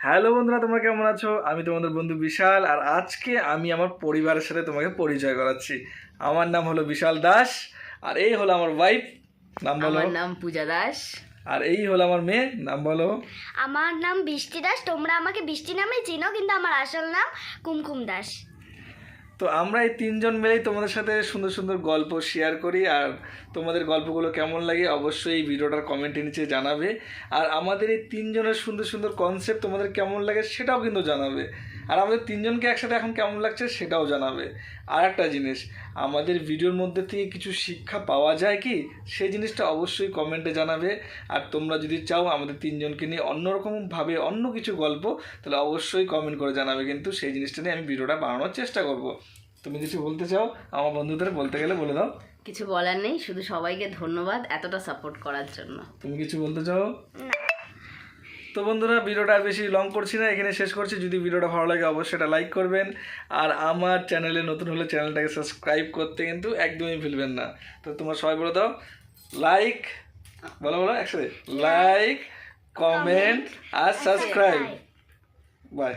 Hello বন্ধুরা, তোমরা কেমন আছো? আমি তোমাদের বন্ধু বিশাল, আর আজকে আমি আমার পরিবারের সাথে তোমাকে পরিচয় করাচ্ছি। আমার নাম হলো বিশাল দাস, আর এই হলো আমার ওয়াইফ, নাম বলো। আমার নাম পূজা দাস। আর এই হলো আমার মেয়ে, নাম বলো। আমার নাম বৃষ্টি দাস। তোমরা আমাকে বৃষ্টি নামে চিনো, কিন্তু আমার আসল নাম কুমকুম দাস। তো আমরা এই তিনজন মিলেই তোমাদের সাথে সুন্দর সুন্দর গল্প শেয়ার করি, আর তোমাদের গল্পগুলো কেমন লাগে অবশ্যই এই ভিডিওটার কমেন্টের নিচে জানাবে। আর আমাদের এই তিনজনের সুন্দর সুন্দর কনসেপ্ট তোমাদের কেমন লাগে সেটাও কিন্তু জানাবে। আর আমাদের তিনজনকে একসাথে এখন কেমন লাগছে সেটাও জানাবে। আর একটা জিনিস, আমাদের ভিডিওর মধ্যে থেকে কিছু শিক্ষা পাওয়া যায় কি, সেই জিনিসটা অবশ্যই কমেন্টে জানাবে। আর তোমরা যদি চাও আমাদের তিনজনকে নিয়ে অন্যরকমভাবে অন্য কিছু গল্প, তাহলে অবশ্যই কমেন্ট করে জানাবে, কিন্তু সেই জিনিসটা নিয়ে আমি ভিডিওটা বানানোর চেষ্টা করব। তুমি কিছু বলতে চাও? আমার বন্ধুদের বলতে গেলে বলে দাও। কিছু বলার নেই, শুধু সবাইকে ধন্যবাদ এতটা সাপোর্ট করার জন্য। তুমি কিছু বলতে চাও? তো বন্ধুরা, ভিডিওটা আর বেশি লং করছি না, এখানে শেষ করছি। যদি ভিডিওটা ভালো লাগে অবশ্যই এটা লাইক করবেন, আর আমার চ্যানেলে নতুন হলে চ্যানেলটাকে সাবস্ক্রাইব করতে কিন্তু একদমই ভুলবেন না। তো তোমরা সবাই বলে দাও, লাইক, বলো বলো একসাথে, লাইক, কমেন্ট আর সাবস্ক্রাইব। বাই।